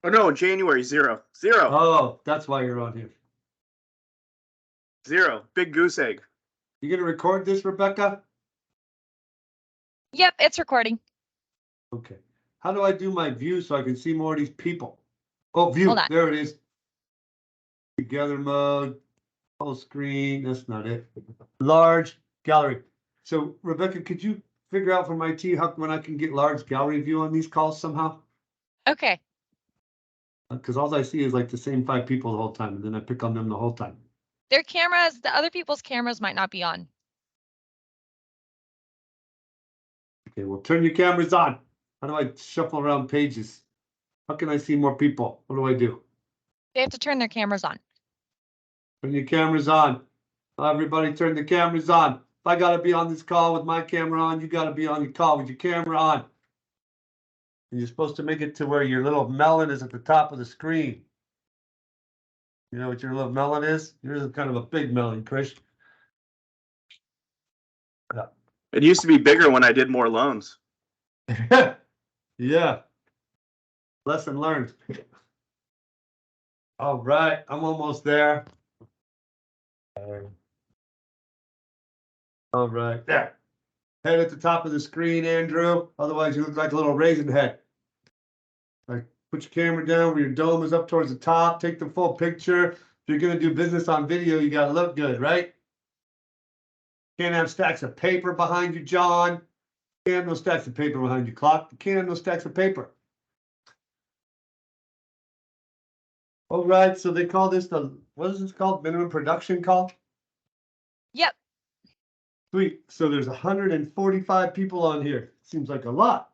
Oh no, January, 0. Oh, that's why you're on here. 0. Big goose egg. You gonna record this, Rebecca? Yep, it's recording. Okay. How do I do my view so I can see more of these people? Oh, view. Hold on. There it is. Together mode. Full screen. That's not it. Large gallery. So, Rebecca, could you figure out from IT how when I can get large gallery view on these calls somehow? Okay. Because all I see is like the same 5 people the whole time, and then I pick on them the whole time. Their cameras, the other people's cameras might not be on. Okay, well, turn your cameras on. How do I shuffle around pages? How can I see more people? What do I do? They have to turn their cameras on. Turn your cameras on. Everybody turn the cameras on. If I got to be on this call with my camera on, you got to be on the call with your camera on. And you're supposed to make it to where your little melon is at the top of the screen. You know what your little melon is? Yours is kind of a big melon, Chris. Yeah. It used to be bigger when I did more loans. Yeah. Lesson learned. All right, I'm almost there. All right, there. Head at the top of the screen, Andrew. Otherwise, you look like a little raisin head. Like, put your camera down where your dome is up towards the top. Take the full picture. If you're gonna do business on video, you gotta look good, right? Can't have stacks of paper behind you, John. Can't have no stacks of paper behind you, Clock. Can't have no stacks of paper. All right, so they call this what is this called? Minimum production call? Yep. Sweet. So there's 145 people on here. Seems like a lot.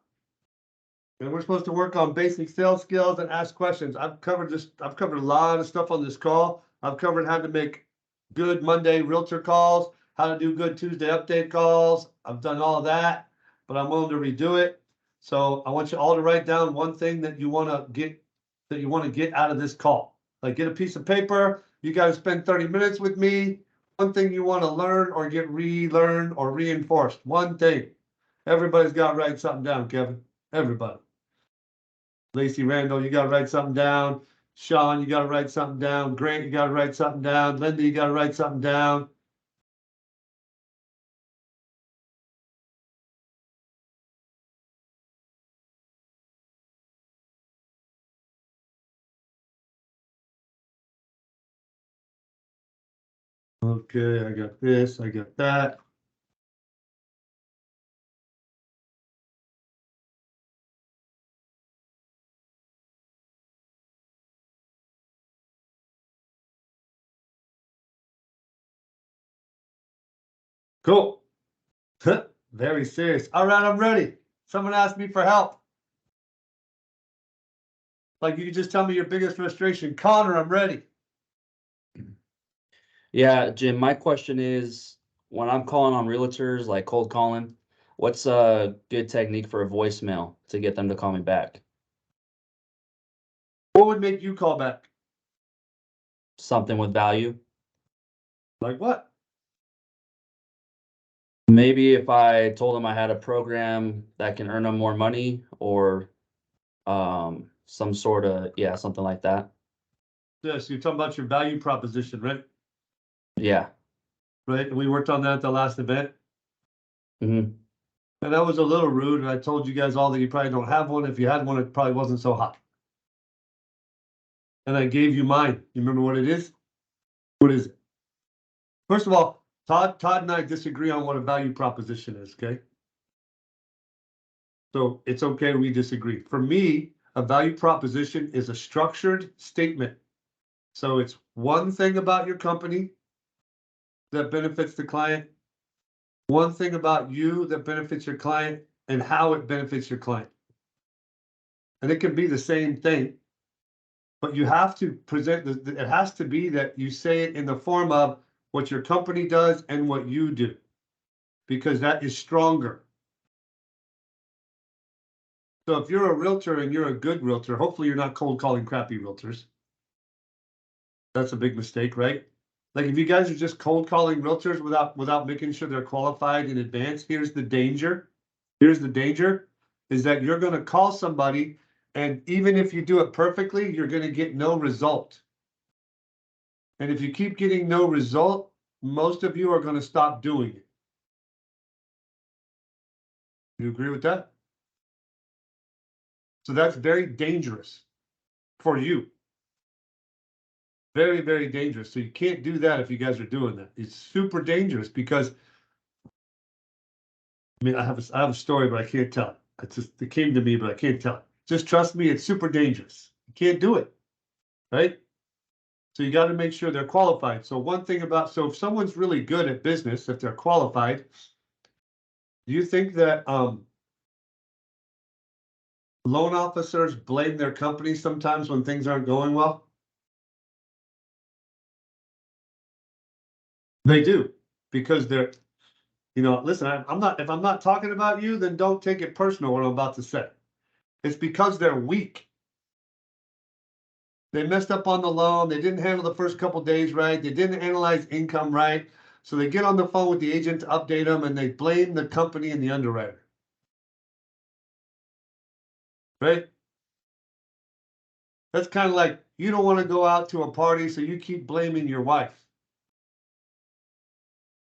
And we're supposed to work on basic sales skills and ask questions. I've covered a lot of stuff on this call. I've covered how to make good Monday realtor calls, how to do good Tuesday update calls. I've done all of that, but I'm willing to redo it. So I want you all to write down one thing that you want to get out of this call. Like, get a piece of paper. You guys spend 30 minutes with me. One thing you want to learn or get relearned or reinforced. One thing. Everybody's got to write something down, Kevin. Everybody. Lacey Randall, you got to write something down. Sean, you got to write something down. Grant, you got to write something down. Linda, you got to write something down. Okay, I got this, I got that. Cool. Very serious. All right, I'm ready. Someone asked me for help. Like, you can just tell me your biggest frustration. Connor, I'm ready. Yeah, Jim, my question is, when I'm calling on realtors, like cold calling, what's a good technique for a voicemail to get them to call me back? What would make you call back? Something with value. Like what? Maybe if I told them I had a program that can earn them more money, or some sort of, yeah, something like that. Yeah, so you're talking about your value proposition, right? Yeah. Right, and we worked on that at the last event. Mm-hmm. And that was a little rude, and I told you guys all that you probably don't have one. If you had one, it probably wasn't so hot. And I gave you mine. You remember what it is? What is it? First of all, Todd and I disagree on what a value proposition is, okay? So it's okay we disagree. For me, a value proposition is a structured statement. So it's one thing about your company that benefits the client, one thing about you that benefits your client, and how it benefits your client. And it can be the same thing, but you have to present, it has to be that you say it in the form of what your company does and what you do, because that is stronger. So if you're a realtor and you're a good realtor, hopefully you're not cold calling crappy realtors. That's a big mistake, right? Like, if you guys are just cold calling realtors without making sure they're qualified in advance, here's the danger. Here's the danger is that you're going to call somebody And even if you do it perfectly, you're gonna get no result. And if you keep getting no result, most of you are gonna stop doing it. You agree with that? So that's very dangerous for you. Very, very dangerous. So you can't do that if you guys are doing that. It's super dangerous because I mean, I have a story, but I can't tell it. It came to me, but I can't tell it. Just trust me, it's super dangerous. You can't do it, right? So you got to make sure they're qualified. So so if someone's really good at business, if they're qualified, do you think that loan officers blame their company sometimes when things aren't going well? They do, because they're, listen, if I'm not talking about you, then don't take it personal what I'm about to say. It's because they're weak. They messed up on the loan. They didn't handle the first couple days right. They didn't analyze income right. So they get on the phone with the agent to update them and they blame the company and the underwriter. Right? That's kind of like you don't want to go out to a party, so you keep blaming your wife.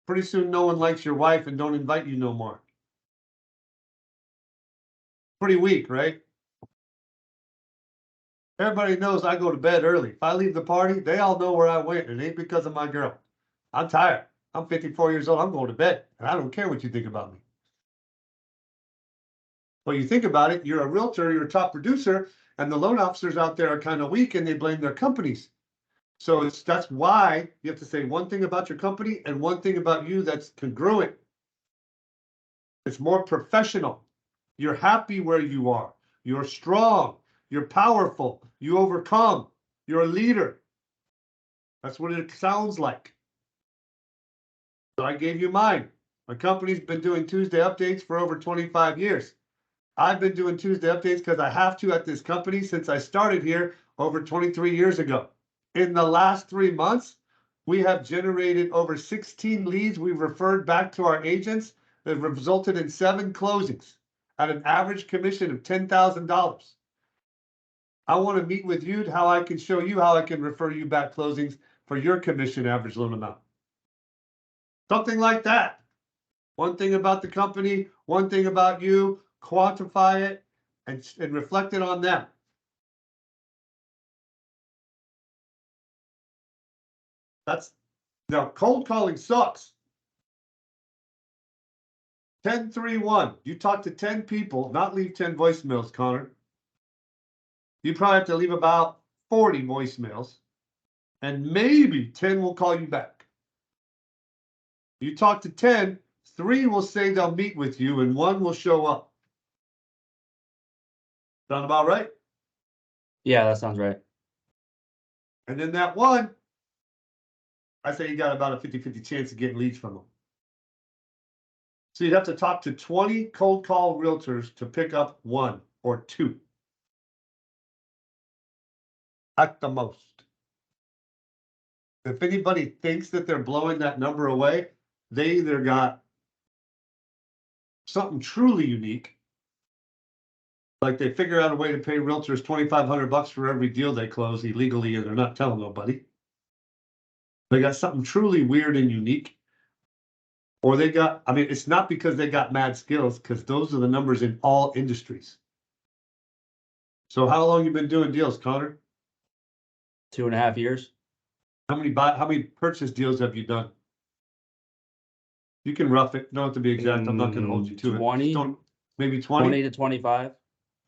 Pretty soon no one likes your wife and don't invite you no more. Pretty weak, right? Everybody knows I go to bed early. If I leave the party, they all know where I went. It ain't because of my girl. I'm tired. I'm 54 years old. I'm going to bed. And I don't care what you think about me. Well, you think about it, you're a realtor, you're a top producer, and the loan officers out there are kind of weak and they blame their companies. So that's why you have to say one thing about your company and one thing about you that's congruent. It's more professional. You're happy where you are. You're strong. You're powerful. You overcome. You're a leader. That's what it sounds like. So I gave you mine. My company's been doing Tuesday updates for over 25 years. I've been doing Tuesday updates because I have to at this company since I started here over 23 years ago. In the last 3 months, we have generated over 16 leads we've referred back to our agents that resulted in 7 closings at an average commission of $10,000. I want to meet with you how I can show you how I can refer you back closings for your commission average loan amount. Something like that. One thing about the company, one thing about you, quantify it and reflect it on them. Now cold calling sucks. 10-3-1. You talk to 10 people, not leave 10 voicemails, Connor. You probably have to leave about 40 voicemails, and maybe 10 will call you back. You talk to 10, 3 will say they'll meet with you, and 1 will show up. Sound about right? Yeah, that sounds right. And then that 1, I say you got about a 50-50 chance of getting leads from them. So you'd have to talk to 20 cold call realtors to pick up 1 or 2. At the most. If anybody thinks that they're blowing that number away, they either got something truly unique, like they figure out a way to pay realtors $2,500 for every deal they close illegally and they're not telling nobody. They got something truly weird and unique. Or they got, I mean, it's not because they got mad skills, because those are the numbers in all industries. So how long you been doing deals, Connor? 2.5 years. How many purchase deals have you done? You can rough it. Don't have to be exact. I'm not going to hold you to 20, it. Maybe 20? 20 to 25.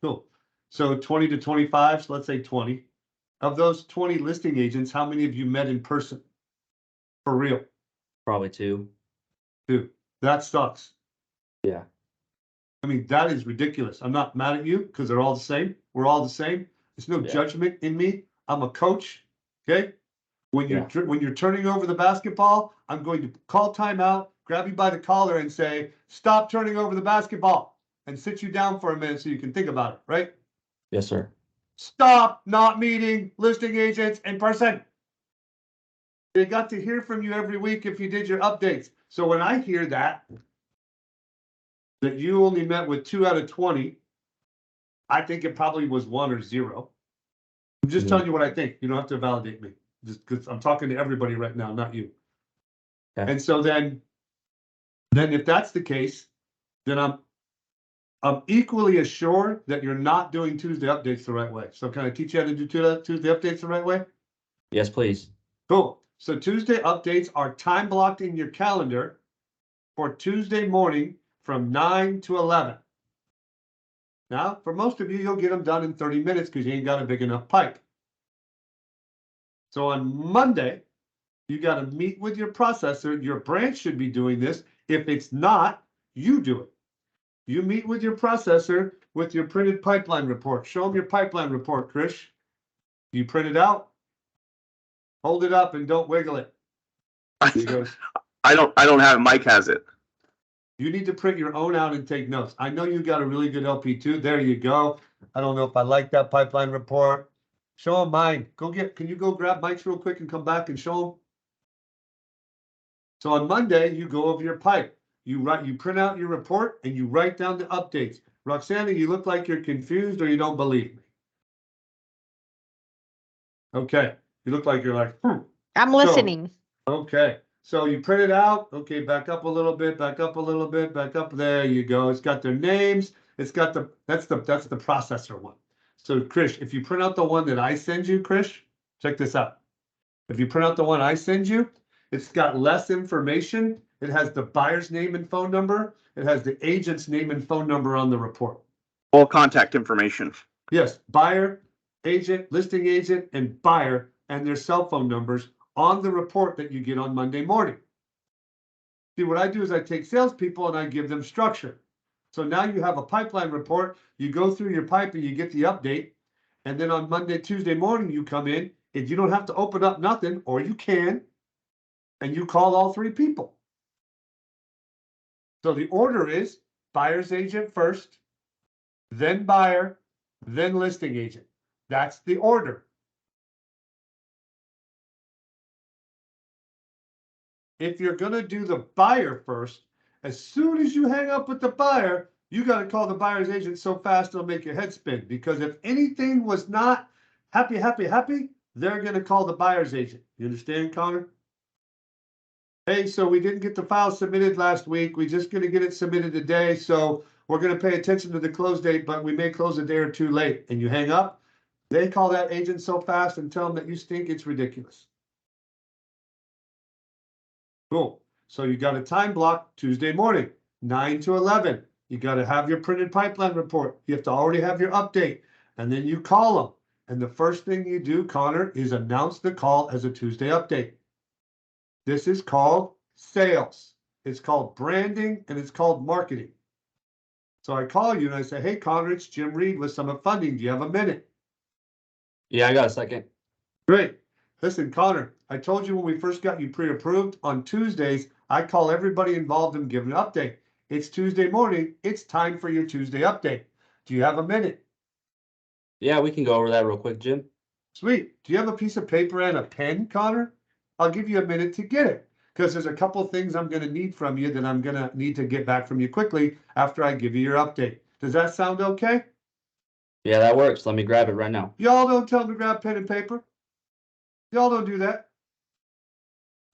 Cool. So 20 to 25, so let's say 20. Of those 20 listing agents, how many have you met in person? For real? Probably 2. 2. That sucks. Yeah. I mean, that is ridiculous. I'm not mad at you because they're all the same. We're all the same. There's no judgment in me. I'm a coach. Okay. When you're turning over the basketball, I'm going to call timeout, grab you by the collar and say, stop turning over the basketball, and sit you down for a minute so you can think about it, right? Yes, sir. Stop not meeting listing agents in person. They got to hear from you every week if you did your updates. So when I hear that you only met with 2 out of 20, I think it probably was 1 or 0. I'm just Mhm. telling you what I think. You don't have to validate me. Just because I'm talking to everybody right now, not you. Okay. And so then if that's the case, then I'm equally assured that you're not doing Tuesday updates the right way. So can I teach you how to do Tuesday updates the right way? Yes, please. Cool. So Tuesday updates are time blocked in your calendar for Tuesday morning from 9 to 11. Now, for most of you, you'll get them done in 30 minutes because you ain't got a big enough pipe. So on Monday, you got to meet with your processor. Your branch should be doing this. If it's not, you do it. You meet with your processor with your printed pipeline report. Show them your pipeline report, Krish. You print it out, hold it up, and don't wiggle it. He goes, I don't have it. Mike has it. you need to print your own out and take notes. I know you got a really good LP2. There you go. I don't know if I like that pipeline report. Show them mine. Can you go grab Mike's real quick and come back and show them? So on Monday, you go over your pipe. You print out your report and you write down the updates. Roxana, you look like you're confused or you don't believe me. Okay. You look like you're like, I'm listening. Okay. So you print it out. Okay, back up a little bit, back up a little bit, back up. There you go. It's got their names. It's got that's the processor one. So Krish, if you print out the one that I send you, Krish, check this out. If you print out the one I send you, it's got less information. It has the buyer's name and phone number. It has the agent's name and phone number on the report. Full contact information. Yes, buyer, agent, listing agent, and buyer, and their cell phone numbers on the report that you get on Monday morning. See, what I do is I take salespeople and I give them structure. So now you have a pipeline report. You go through your pipe and you get the update. And then on Monday, Tuesday morning, you come in and you don't have to open up nothing, or you can, and you call all 3 people. So the order is buyer's agent first, then buyer, then listing agent. That's the order. If you're going to do the buyer first, as soon as you hang up with the buyer, you got to call the buyer's agent so fast it'll make your head spin. Because if anything was not happy, they're going to call the buyer's agent. You understand, Connor? Hey, so we didn't get the file submitted last week. We're just going to get it submitted today. So we're going to pay attention to the close date, but we may close a day or 2 late. And you hang up. They call that agent so fast and tell them that you stink. It's ridiculous. Cool. So you got a time block Tuesday morning, 9 to 11. You got to have your printed pipeline report. You have to already have your update. And then you call them. And the first thing you do, Connor, is announce the call as a Tuesday update. This is called sales. It's called branding and it's called marketing. So I call you and I say, hey, Connor, it's Jim Reed with Summit Funding. Do you have a minute? Yeah, I got a second. Great. Listen, Connor, I told you when we first got you pre-approved, on Tuesdays, I call everybody involved and give an update. It's Tuesday morning. It's time for your Tuesday update. Do you have a minute? Yeah, we can go over that real quick, Jim. Sweet. Do you have a piece of paper and a pen, Connor? I'll give you a minute to get it because there's a couple of things I'm going to need from you that I'm going to need to get back from you quickly after I give you your update. Does that sound okay? Yeah, that works. Let me grab it right now. Y'all don't tell them to grab pen and paper. Y'all don't do that.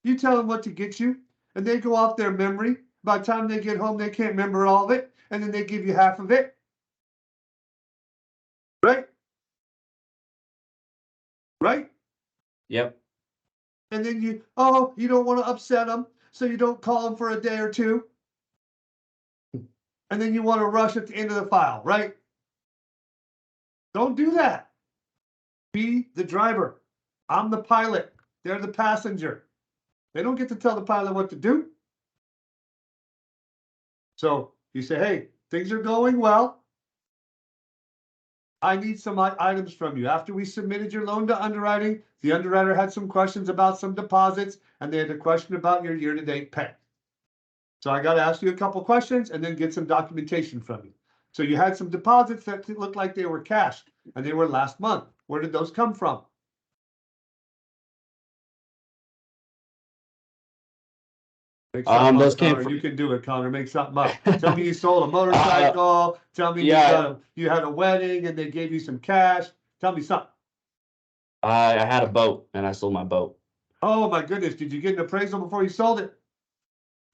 You tell them what to get you, and they go off their memory. By the time they get home, they can't remember all of it, and then they give you half of it. Right? Right? Yep. And then you don't want to upset them, so you don't call them for a day or 2. And then you want to rush at the end of the file, right? Don't do that. Be the driver. I'm the pilot. They're the passenger. They don't get to tell the pilot what to do. So you say, hey, things are going well. I need some items from you. After we submitted your loan to underwriting, the underwriter had some questions about some deposits, and they had a question about your year-to-date pay. So I got to ask you a couple questions and then get some documentation from you. So you had some deposits that looked like they were cashed, and they were last month. Where did those come from? Make something those up, came Connor. from- You can do it, Connor. Make something up. Tell me you sold a motorcycle. Tell me yeah. you had a wedding and they gave you some cash. Tell me something. I had a boat and I sold my boat. Oh my goodness, did you get an appraisal before you sold it?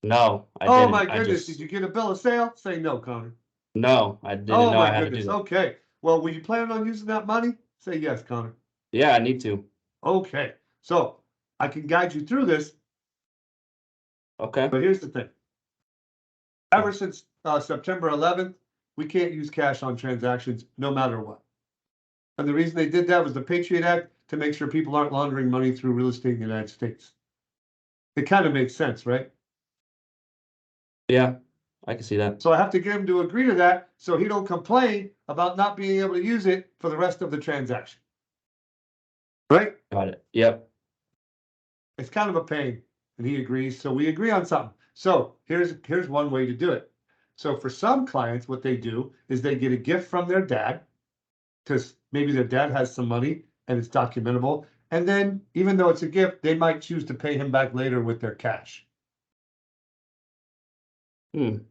No, I Oh didn't. my I goodness, just did you get a bill of sale? Say no, Connor. no, I didn't Oh know I my had to do goodness, that. okay. Well, were you planning on using that money? Say yes, Connor. Yeah, I need to. Okay, so I can guide you through this, Okay. but here's the thing. Ever since September 11th, we can't use cash on transactions no matter what. And the reason they did that was the Patriot Act to make sure people aren't laundering money through real estate in the United States. It kind of makes sense, right? Yeah, I can see that. So I have to get him to agree to that so he don't complain about not being able to use it for the rest of the transaction. Right? Got it. Yep. It's kind of a pain, and he agrees, so we agree on something. So here's one way to do it. So for some clients, what they do is they get a gift from their dad, because maybe their dad has some money and it's documentable. And then even though it's a gift, they might choose to pay him back later with their cash.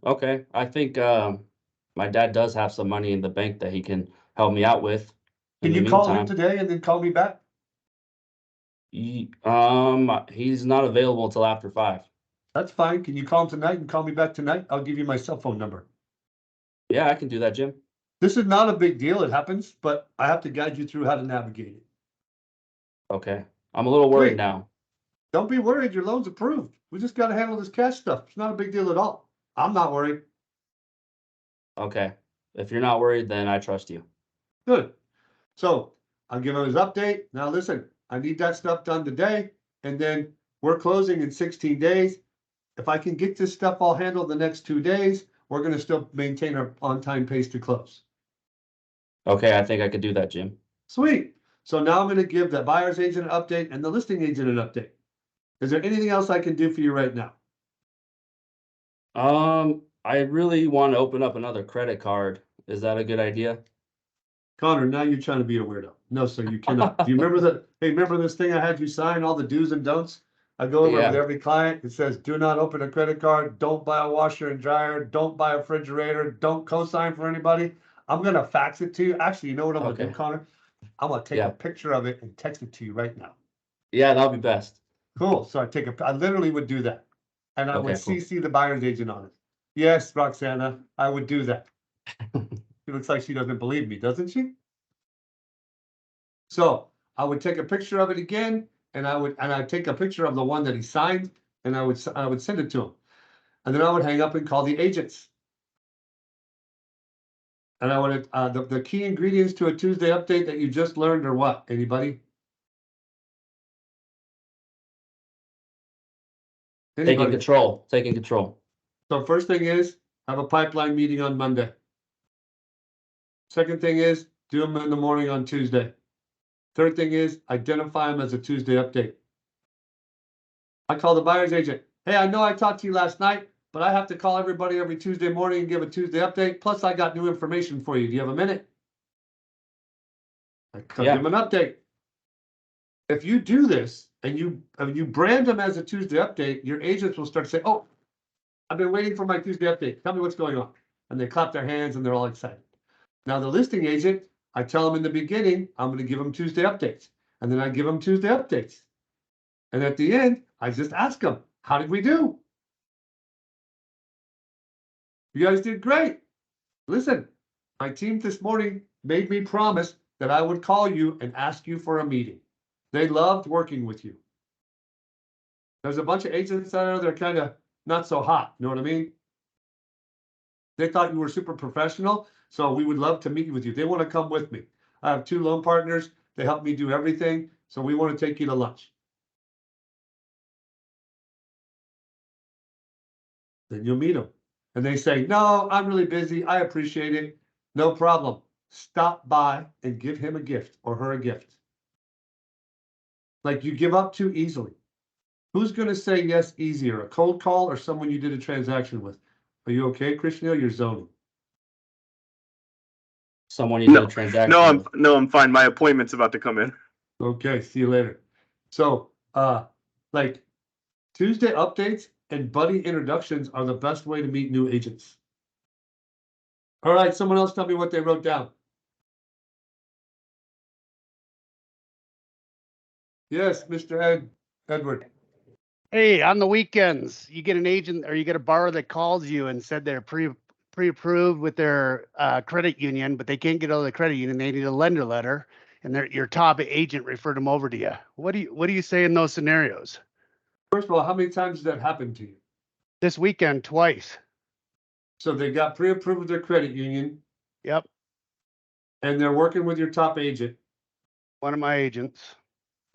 Okay. I think my dad does have some money in the bank that he can help me out with. Can In you the call him meantime, today and then call me back? he's not available until after 5. That's fine. Can you call him tonight and call me back tonight? I'll give you my cell phone number. Yeah, I can do that, Jim. This is not a big deal. It happens, but I have to guide you through how to navigate it. Okay. I'm a little worried Wait. now. Don't be worried. Your loan's approved. We just got to handle this cash stuff. It's not a big deal at all. I'm not worried. Okay. If you're not worried, then I trust you. Good. So I'll give him his update. Now listen, I need that stuff done today, and then we're closing in 16 days. If I can get this stuff all handled the next 2 days, we're going to still maintain our on-time pace to close. Okay, I think I could do that, Jim. Sweet. So now I'm going to give the buyer's agent an update and the listing agent an update. Is there anything else I can do for you right now? I really want to open up another credit card. Is that a good idea? Connor, now you're trying to be a weirdo. No, sir, you cannot. Do you remember hey, remember this thing I had you sign, all the do's and don'ts? I go over it with Yeah. every client. It says, do not open a credit card. Don't buy a washer and dryer. Don't buy a refrigerator. Don't co-sign for anybody. I'm going to fax it to you. Actually, you know what I'm going to do, Okay. Connor? I'm going to take Yeah. a picture of it and text it to you right now. Yeah, that'll be best. Cool. So I literally would do that. And I would Okay, cool. CC the buyer's agent on it. Yes, Roxana, I would do that. She looks like she doesn't believe me, doesn't she? So I would take a picture of it again, and I'd take a picture of the one that he signed, and I would send it to him. And then I would hang up and call the agents. And I would the key ingredients to a Tuesday update that you just learned are what? Anybody? Taking control. Taking control. So first thing is, have a pipeline meeting on Monday. Second thing is, do them in the morning on Tuesday. Third thing is, identify them as a Tuesday update. I call the buyer's agent. Hey, I know I talked to you last night, but I have to call everybody every Tuesday morning and give a Tuesday update. Plus, I got new information for you. Do you have a minute? I give them an update. If you do this and you brand them as a Tuesday update, your agents will start to say, oh, I've been waiting for my Tuesday update. Tell me what's going on. And they clap their hands and they're all excited. Now, the listing agent, I tell them in the beginning, I'm going to give them Tuesday updates. And then I give them Tuesday updates. And at the end, I just ask them, how did we do? You guys did great. Listen, my team this morning made me promise that I would call you and ask you for a meeting. They loved working with you. There's a bunch of agents out there that are kind of not so hot. You know what I mean? They thought you were super professional, so we would love to meet with you. They want to come with me. I have 2 loan partners. They help me do everything, so we want to take you to lunch. Then you'll meet them. And they say, no, I'm really busy. I appreciate it. No problem. Stop by and give him a gift or her a gift. Like you give up too easily. Who's going to say yes easier, a cold call or someone you did a transaction with? Are you okay, Krishna? You're zoning. Someone you did a transaction with. No, I'm fine. My appointment's about to come in. Okay, see you later. So, like Tuesday updates and buddy introductions are the best way to meet new agents. All right, someone else tell me what they wrote down. Yes, Mr. Edward. Hey, on the weekends, you get an agent or you get a borrower that calls you and said they're pre-approved with their credit union, but they can't get out of the credit union. They need a lender letter, and your top agent referred them over to you. What do you say in those scenarios? First of all, how many times has that happened to you? This weekend, twice. So they got pre-approved with their credit union Yep, and they're working with your top agent, one of my agents.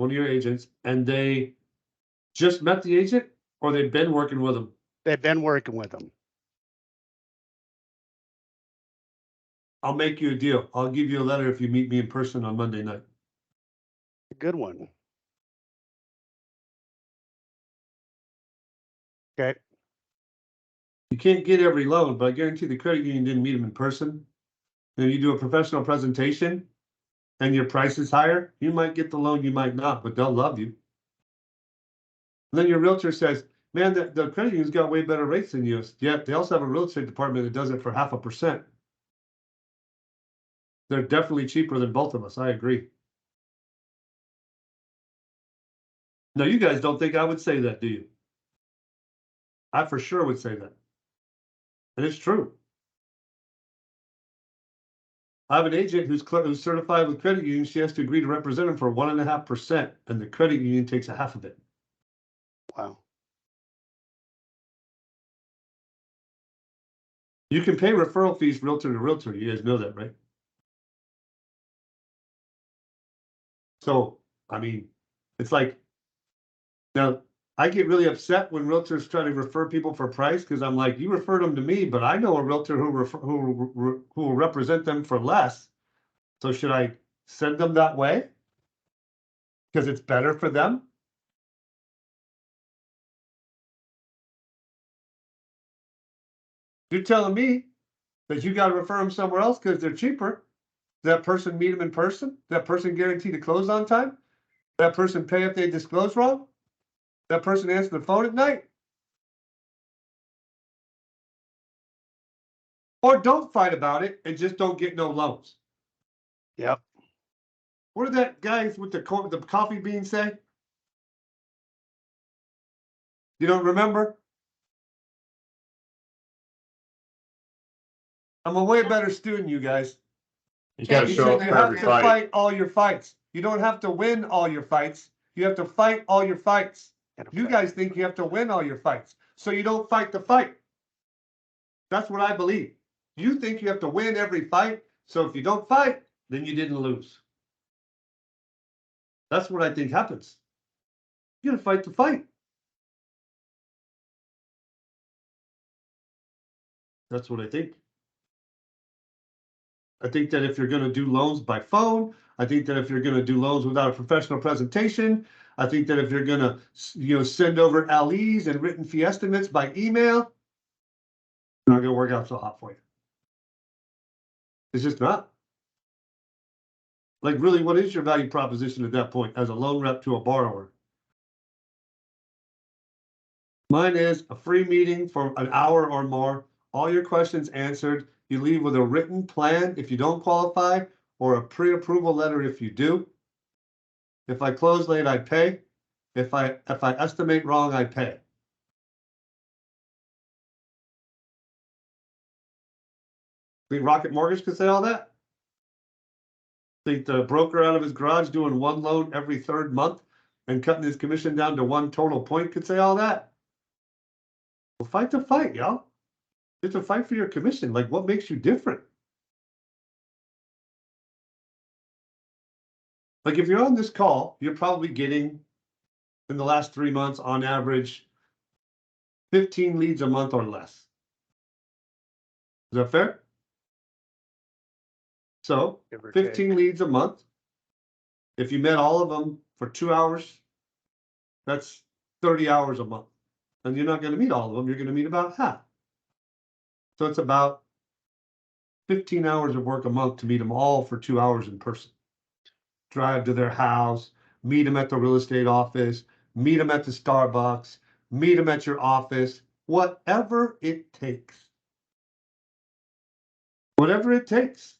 one of your agents, and they just met the agent or they've been working with them? They've been working with them. I'll make you a deal. I'll give you a letter if you meet me in person on Monday night. Good one. Okay. You can't get every loan, but I guarantee the credit union didn't meet them in person. Then you do a professional presentation and your price is higher, you might get the loan, you might not, but they'll love you. And then your realtor says, man, the credit union's got way better rates than you. Yeah, they also have a real estate department that does it for 0.5%. They're definitely cheaper than both of us. I agree. No, you guys don't think I would say that, do you? I for sure would say that. And it's true. I have an agent who's certified with credit union. She has to agree to represent him for 1.5%, and the credit union takes a half of it. Wow. You can pay referral fees realtor to realtor. You guys know that, right? So, I mean, it's like, now I get really upset when realtors try to refer people for price because I'm like, you referred them to me, but I know a realtor who will represent them for less. So should I send them that way? Because it's better for them? You're telling me that you got to refer them somewhere else because they're cheaper. That person meet them in person? That person guaranteed to close on time? That person pay if they disclose wrong? That person answer the phone at night? Or don't fight about it and just don't get no loans. Yep. What did that guy with the coffee bean say? You don't remember? I'm a way better student, you guys. You gotta He show said up you for have every to fight. fight all your fights. You don't have to win all your fights. You have to fight all your fights. You guys think you have to win all your fights, so you don't fight the fight. That's what I believe. You think you have to win every fight, so if you don't fight, then you didn't lose. That's what I think happens. You gotta fight the fight. That's what I think. I think that if you're gonna do loans by phone, I think that if you're gonna do loans without a professional presentation, I think that if you're gonna, send over LEs and written fee estimates by email, it's not gonna work out so hot for you. It's just not. Like, really, what is your value proposition at that point as a loan rep to a borrower? Mine is a free meeting for an hour or more, all your questions answered. You leave with a written plan if you don't qualify, or a pre-approval letter if you do. If I close late, I pay. If I estimate wrong, I pay. Think Rocket Mortgage could say all that? Think the broker out of his garage doing one loan every third month and cutting his commission down to one total point could say all that? Well, fight the fight, y'all. You have to fight for your commission. Like, what makes you different? Like, if you're on this call, you're probably getting, in the last 3 months, on average, 15 leads a month or less. Is that fair? So, Give or take. 15 leads a month. If you met all of them for 2 hours, that's 30 hours a month. And you're not going to meet all of them. You're going to meet about half. So it's about 15 hours of work a month to meet them all for 2 hours in person. Drive to their house, meet them at the real estate office, meet them at the Starbucks, meet them at your office, whatever it takes. Whatever it takes.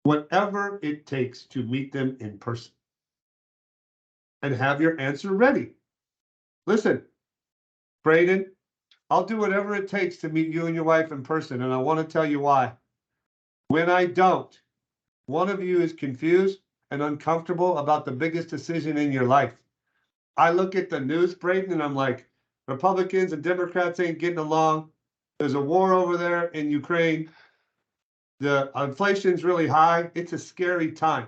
Whatever it takes to meet them in person. And have your answer ready. Listen, Braden, I'll do whatever it takes to meet you and your wife in person, and I want to tell you why. When I don't, one of you is confused and uncomfortable about the biggest decision in your life. I look at the news, Braden, and I'm like, Republicans and Democrats ain't getting along. There's a war over there in Ukraine. The inflation's really high. It's a scary time.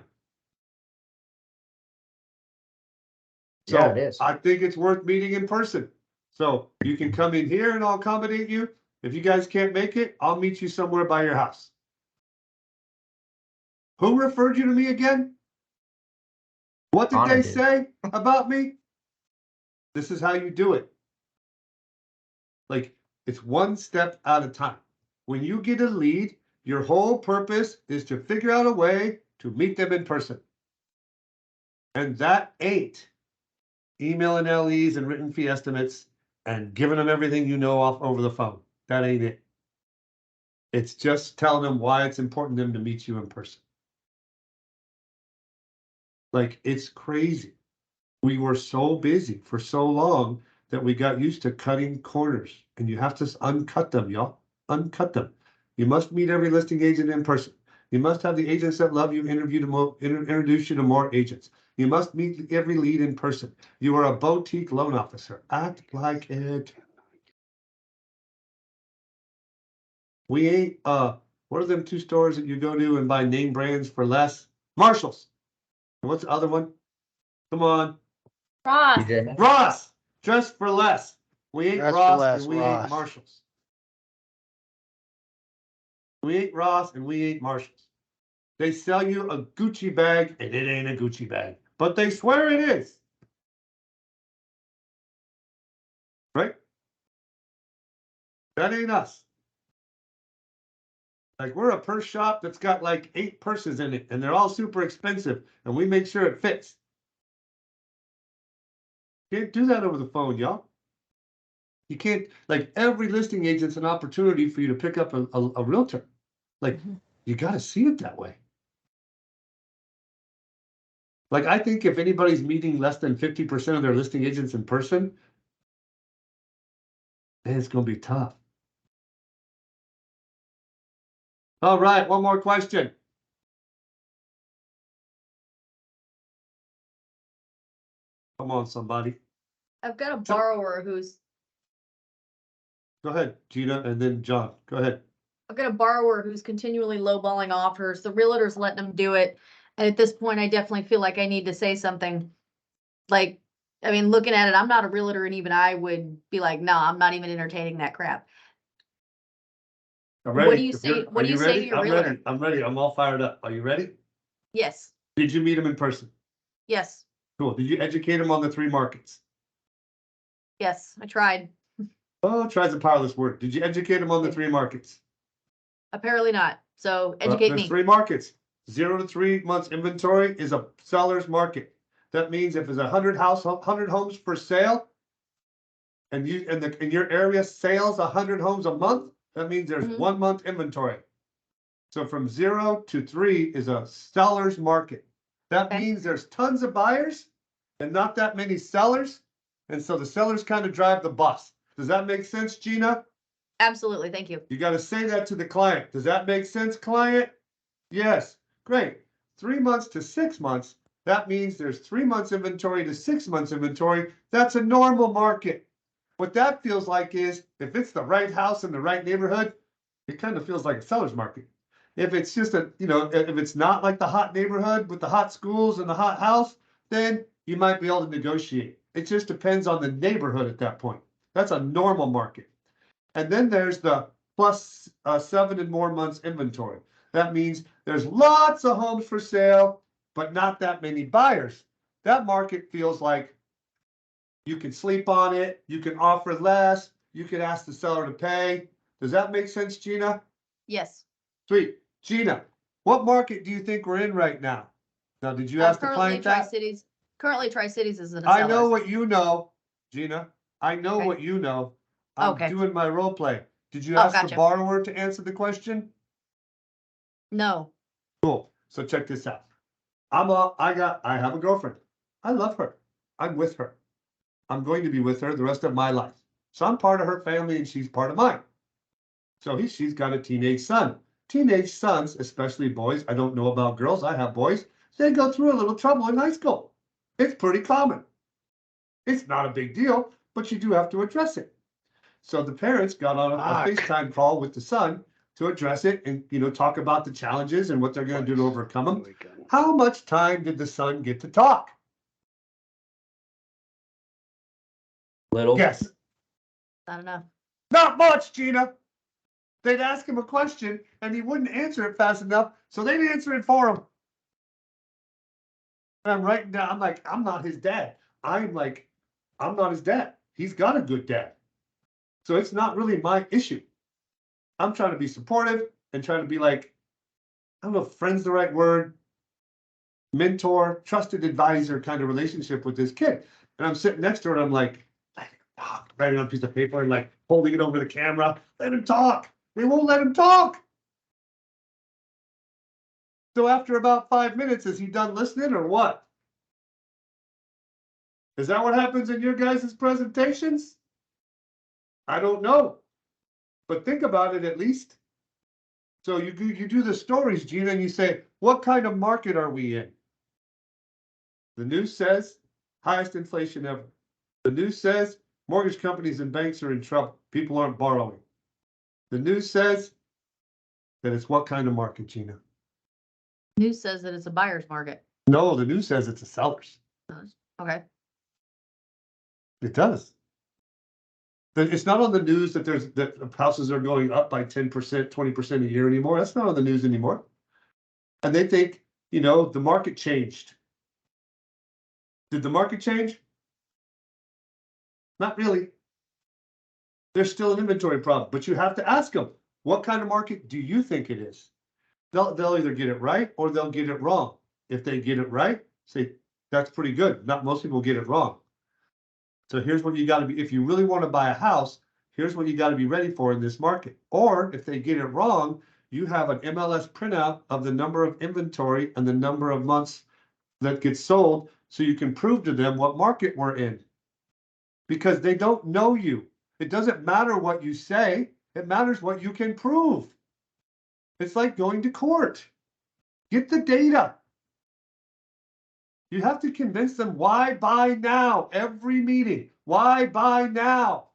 So Yeah, it is. I think it's worth meeting in person. So you can come in here and I'll accommodate you. If you guys can't make it, I'll meet you somewhere by your house. Who referred you to me again? What did Connor they did. say about me? This is how you do it. Like, it's one step at a time. When you get a lead, your whole purpose is to figure out a way to meet them in person. And that ain't emailing LEs and written fee estimates and giving them everything you know off over the phone. That ain't it. It's just telling them why it's important to them to meet you in person. Like, it's crazy. We were so busy for so long that we got used to cutting corners, and you have to uncut them, y'all. Uncut them. You must meet every listing agent in person. You must have the agents that love you introduce you to more agents. You must meet every lead in person. You are a boutique loan officer. Act like it. We ain't, what are them two stores that you go to and buy name brands for less? Marshalls. And what's the other one? Come on. Ross. TJ Maxx. Ross, just for less. We ain't Just for Ross less, and we Ross. ain't Marshalls. We ain't Ross and we ain't Marshalls. They sell you a Gucci bag and it ain't a Gucci bag, but they swear it is. Right? That ain't us. Like, we're a purse shop that's got like 8 purses in it and they're all super expensive and we make sure it fits. Can't do that over the phone, y'all. You can't, like, every listing agent's an opportunity for you to pick up a realtor. Like, you got to see it that way. Like, I think if anybody's meeting less than 50% of their listing agents in person, man, it's going to be tough. All right, one more question. Come on, somebody. I've got a borrower who's Go ahead, Gina, and then John. Go ahead. continually lowballing offers. The realtor's letting him do it. And at this point, I definitely feel like I need to say something. Like, I mean, looking at it, I'm not a realtor and even I would be like, no, I'm not even entertaining that crap. I'm What ready. do you If say- you're- what are do you say ready? to your I'm realtor? ready. I'm ready. I'm all fired up. Are you ready? Yes, Did you meet him in person? yes, Cool. Did you educate him on the 3 markets? yes, I tried. Oh, tries a powerless word. Did you educate him on the 3 markets? Apparently not. So educate There's me. 3 markets. 0 to 3 months inventory is a seller's market. That means if there's 100 homes for sale, and you in your area sales 100 homes a month, that means there's Mhm. 1 month inventory. So from 0 to 3 is a seller's market. That Okay. means there's tons of buyers and not that many sellers, and so the sellers kind of drive the bus. Does that make sense, Gina? Absolutely. Thank you. You got to say that to the client. Does that make sense, client? Yes. Great. 3 months to 6 months. That means there's 3 months inventory to 6 months inventory. That's a normal market. What that feels like is if it's the right house in the right neighborhood, it kind of feels like a seller's market. If it's just if it's not like the hot neighborhood with the hot schools and the hot house, then you might be able to negotiate. It just depends on the neighborhood at that point. That's a normal market. And then there's the plus 7 and more months inventory. That means there's lots of homes for sale, but not that many buyers. That market feels like you can sleep on it, you can offer less, you can ask the seller to pay. Does that make sense, Gina? Yes. Sweet. Gina, what market do you think we're in right now? Now, did you ask the client that? Currently Tri-Cities is in a I know seller's. what you know, Gina. I know Okay. what you know. I'm Okay. doing my role play. Did you Oh, ask the gotcha. borrower to answer the question? No, Cool. So check this out. I have a girlfriend. I love her. I'm with her. I'm going to be with her the rest of my life. So I'm part of her family and she's part of mine. So she's got a teenage son. Teenage sons, especially boys, I don't know about girls, I have boys, they go through a little trouble in high school. It's pretty common. It's not a big deal, but you do have to address it. So the parents got on a Fuck. FaceTime call with the son to address it and, talk about the challenges and what they're gonna do to overcome them. How much time did the son get to talk? Little. Yes, not enough. not much, Gina. They'd ask him a question and he wouldn't answer it fast enough, so they'd answer it for him. And I'm writing down, I'm like, I'm not his dad. I'm not his dad. He's got a good dad. So it's not really my issue. I'm trying to be supportive and trying to be like, I don't know if friend's the right word, mentor, trusted advisor kind of relationship with this kid. And I'm sitting next to her and I'm like, writing on a piece of paper and like holding it over the camera. Let him talk. They won't let him talk. So after about 5 minutes, is he done listening or what? Is that what happens in your guys' presentations? I don't know. But think about it at least. So you do the stories, Gina, and you say, what kind of market are we in? The news says highest inflation ever. The news says mortgage companies and banks are in trouble. People aren't borrowing. The news says that it's what kind of market, Gina? News says that it's a buyer's market. No, the news says it's a seller's. Okay, It does. It's not on the news that that houses are going up by 10%, 20% a year anymore. That's not on the news anymore. And they think, the market changed. Did the market change? Not really. There's still an inventory problem, but you have to ask them, what kind of market do you think it is? They'll either get it right or they'll get it wrong. If they get it right, say, that's pretty good. Not most people get it wrong. So here's what you got to be, if you really want to buy a house, here's what you got to be ready for in this market. Or if they get it wrong, you have an MLS printout of the number of inventory and the number of months that gets sold, so you can prove to them what market we're in. Because they don't know you. It doesn't matter what you say, it matters what you can prove. It's like going to court. Get the data. You have to convince them why buy now, every meeting. Why buy now?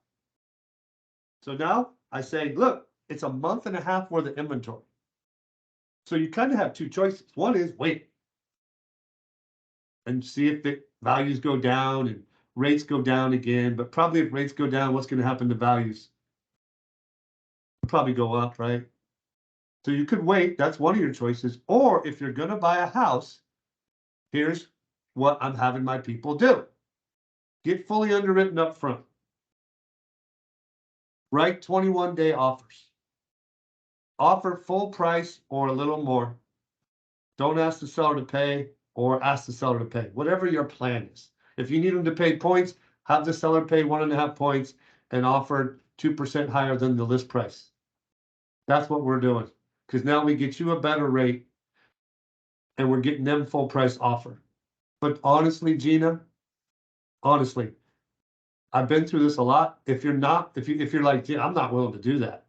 So now I say, look, it's a month and a half worth of inventory. So you kind of have two choices. One is wait and see if the values go down and rates go down again. But probably if rates go down, what's going to happen to values? It'll probably go up, right? So you could wait. That's one of your choices. Or if you're going to buy a house, here's what I'm having my people do. Get fully underwritten up front. Write 21-day offers. Offer full price or a little more. Don't ask the seller to pay or ask the seller to pay, whatever your plan is. If you need them to pay points, have the seller pay 1.5 points and offer 2% higher than the list price. That's what we're doing, because now we get you a better rate and we're getting them full price offer. But honestly, Gina, honestly, I've been through this a lot. If you're like, yeah, I'm not willing to do that,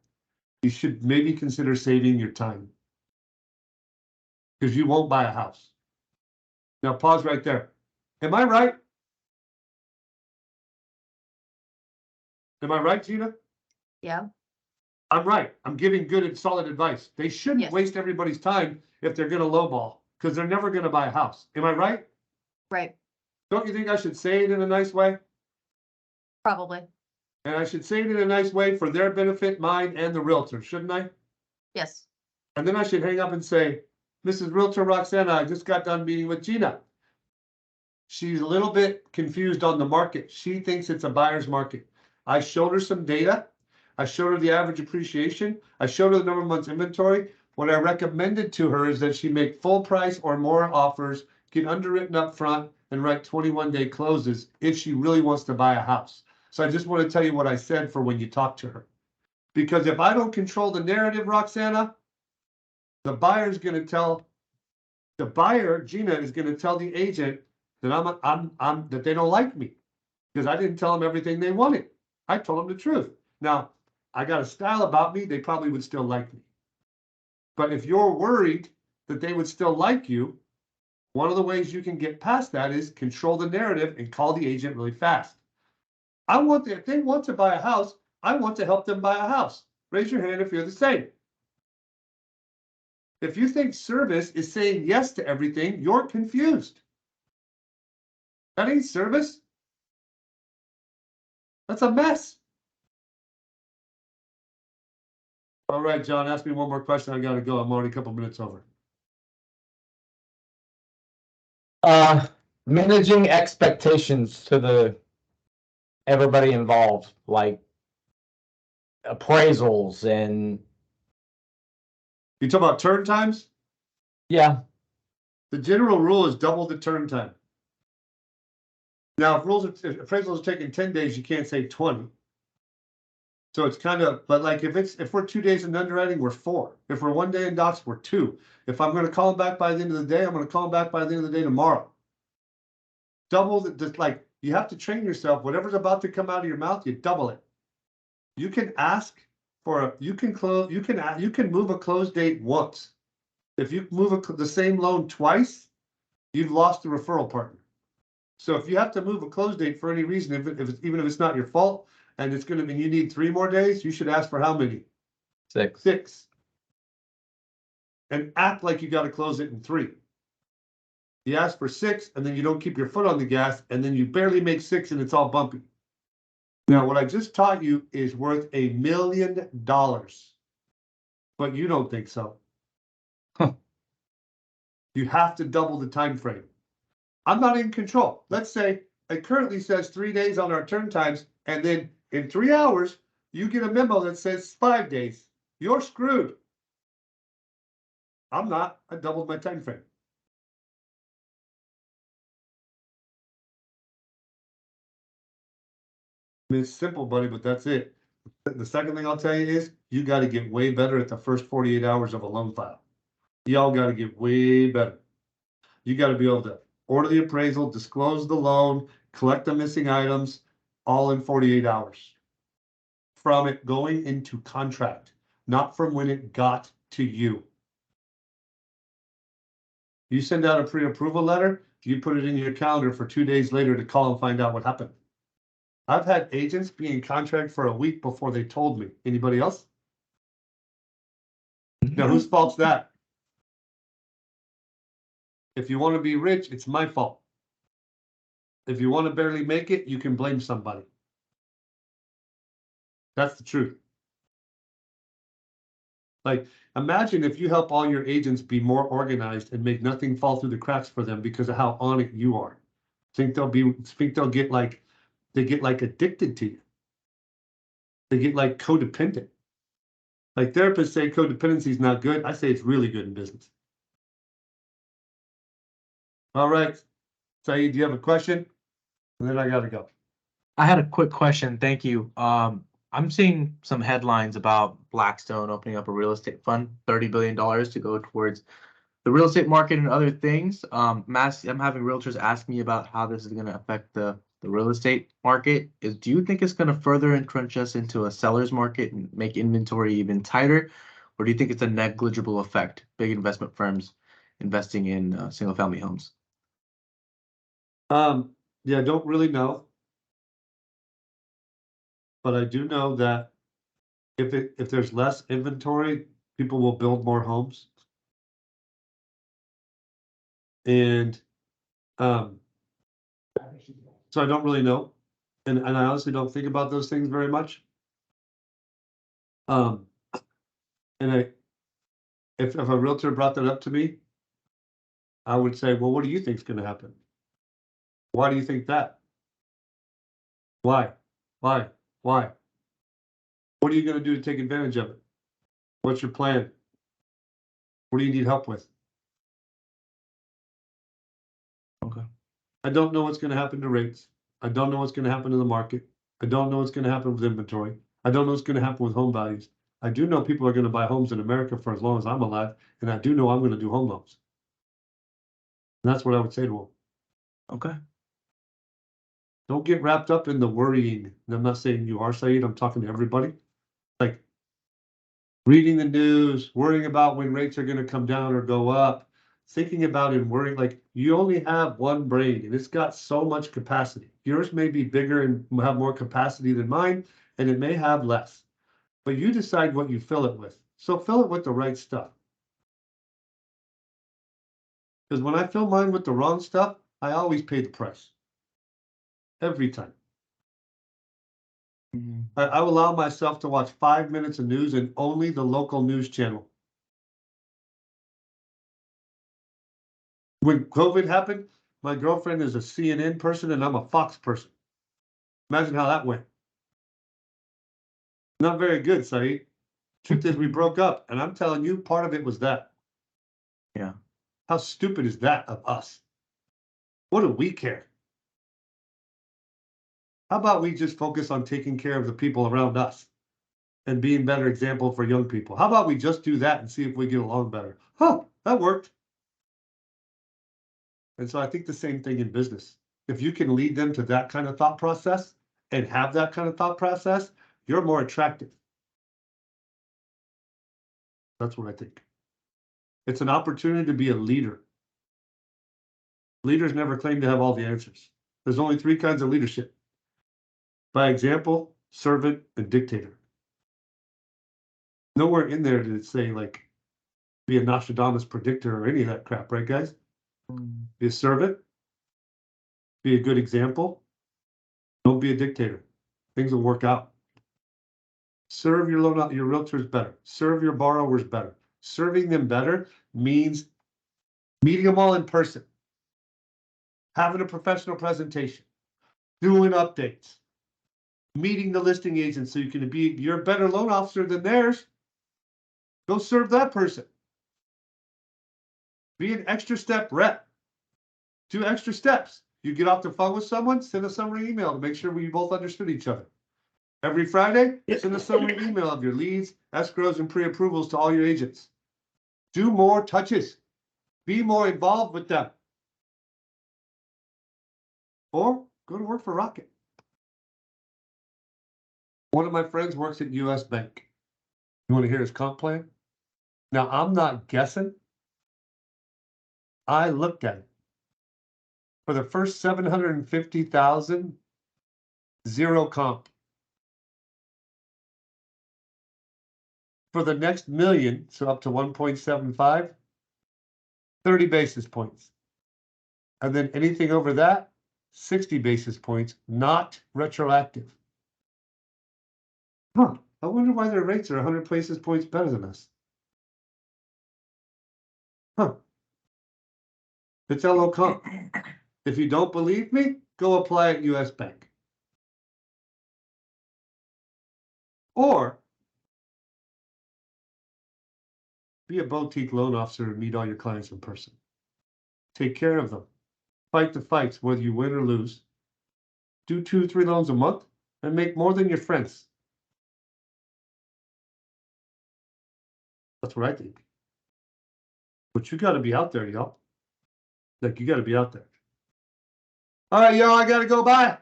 you should maybe consider saving your time, because you won't buy a house. Now pause right there. Am I right? Am I right, Gina? yeah, I'm right. I'm giving good and solid advice. They shouldn't Yes. waste everybody's time if they're gonna lowball, because they're never gonna buy a house. Am I right? right, Don't you think I should say it in a nice way? probably, And I should say it in a nice way for their benefit, mine, and the realtor, shouldn't I? yes, And then I should hang up and say, Mrs. Realtor Roxana, I just got done meeting with Gina. She's a little bit confused on the market. She thinks it's a buyer's market. I showed her some data. I showed her the average appreciation. I showed her the number of months inventory. What I recommended to her is that she make full price or more offers, get underwritten up front, and write 21-day closes if she really wants to buy a house. So I just want to tell you what I said for when you talk to her. Because if I don't control the narrative, Roxana, the buyer, Gina, is gonna tell the agent that that they don't like me. Because I didn't tell them everything they wanted. I told them the truth. Now, I got a style about me, they probably would still like me. But if you're worried that they would still like you, one of the ways you can get past that is control the narrative and call the agent really fast. If they want to buy a house, I want to help them buy a house. Raise your hand if you're the same. If you think service is saying yes to everything, you're confused. That ain't service. That's a mess. All right, John, ask me one more question. I gotta go. I'm already a couple minutes over. Managing expectations to everybody involved, like appraisals and You talk about turn times? yeah, The general rule is double the turn time. Now, if appraisals are taking 10 days, you can't say 20. So it's kind of, but like if we're 2 days in underwriting, we're 4. If we're 1 day in docs, we're 2. If I'm gonna call them back by the end of the day, I'm gonna call them back by the end of the day tomorrow. Double like you have to train yourself. Whatever's about to come out of your mouth, you double it. You can ask for you can move a close date once. If you move the same loan twice, you've lost the referral partner. So if you have to move a close date for any reason, even if it's not your fault, and it's going to mean you need 3 more days, you should ask for how many? 6. 6. And act like you got to close it in 3. You ask for 6, and then you don't keep your foot on the gas, and then you barely make 6, and it's all bumpy. Now, what I just taught you is worth $1 million, but you don't think so. Huh. You have to double the time frame. I'm not in control. Let's say it currently says 3 days on our turn times, and then in 3 hours, you get a memo that says 5 days. You're screwed. I'm not. I doubled my time frame. I mean, it's simple, buddy, but that's it. The second thing I'll tell you is you got to get way better at the first 48 hours of a loan file. Y'all got to get way better. You got to be able to order the appraisal, disclose the loan, collect the missing items, all in 48 hours. From it going into contract, not from when it got to you. You send out a pre-approval letter, you put it in your calendar for 2 days later to call and find out what happened. I've had agents be in contract for a week before they told me. Anybody else? Now, whose fault's that? If you want to be rich, it's my fault. If you want to barely make it, you can blame somebody. That's the truth. Like, imagine if you help all your agents be more organized and make nothing fall through the cracks for them because of how on it you are. Think they'll get like, they get like addicted to you. They get like codependent. Like therapists say codependency is not good. I say it's really good in business. All right. Saeed, do you have a question? And then I gotta go. I had a quick question. Thank you. I'm seeing some headlines about Blackstone opening up a real estate fund, $30 billion to go towards the real estate market and other things. I'm having realtors ask me about how this is going to affect the real estate market. Do you think it's going to further entrench us into a seller's market and make inventory even tighter? Or do you think it's a negligible effect, big investment firms investing in single family homes? Yeah, I don't really know. But I do know that if there's less inventory, people will build more homes. And so I don't really know. And I honestly don't think about those things very much. And if a realtor brought that up to me, I would say, well, what do you think is going to happen? Why do you think that? Why? What are you going to do to take advantage of it? What's your plan? What do you need help with? Okay. I don't know what's going to happen to rates. I don't know what's going to happen to the market. I don't know what's gonna happen with inventory. I don't know what's gonna happen with home values. I do know people are gonna buy homes in America for as long as I'm alive, and I do know I'm gonna do home loans. And that's what I would say to them. Okay. Don't get wrapped up in the worrying. And I'm not saying you are, Saeed, I'm talking to everybody. Like reading the news, worrying about when rates are gonna come down or go up, thinking about and worrying, like you only have one brain and it's got so much capacity. Yours may be bigger and have more capacity than mine, and it may have less. But you decide what you fill it with. So fill it with the right stuff. Because when I fill mine with the wrong stuff, I always pay the price. Every time. I will allow myself to watch 5 minutes of news and only the local news channel. When COVID happened, my girlfriend is a CNN person and I'm a Fox person. Imagine how that went. Not very good, Saeed. Truth is, we broke up, and I'm telling you, part of it was that. Yeah. How stupid is that of us? What do we care? How about we just focus on taking care of the people around us and being better example for young people? How about we just do that and see if we get along better? Huh, that worked. And so I think the same thing in business. If you can lead them to that kind of thought process and have that kind of thought process, you're more attractive. That's what I think. It's an opportunity to be a leader. Leaders never claim to have all the answers. There's only 3 kinds of leadership. By example, servant, and dictator. Nowhere in there did it say, like, be a Nostradamus predictor or any of that crap, right, guys? Be a servant. Be a good example. Don't be a dictator. Things will work out. Serve your realtors better. Serve your borrowers better. Serving them better means meeting them all in person. Having a professional presentation. Doing updates. Meeting the listing agent so you can be, you're a better loan officer than theirs. Go serve that person. Be an extra step rep. 2 extra steps. You get off the phone with someone, send a summary email to make sure we both understood each other. Every Friday, send a summary email of your leads, escrows, and pre-approvals to all your agents. Do more touches. Be more involved with them. Or go to work for Rocket. One of my friends works at US Bank. You want to hear his comp plan? Now, I'm not guessing. I looked at it. For the first 750,000, 0 comp. For the next million, so up to 1.75, 30 basis points. And then anything over that, 60 basis points, not retroactive. Huh, I wonder why their rates are 100 basis points better than us. Huh. It's LO comp. If you don't believe me, go apply at US Bank. Or be a boutique loan officer and meet all your clients in person. Take care of them. Fight the fights, whether you win or lose. Do 2 or 3 loans a month and make more than your friends. That's what I think. But you got to be out there, y'all. Like, you got to be out there. All right, y'all, I got to go. Bye.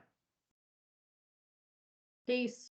Peace.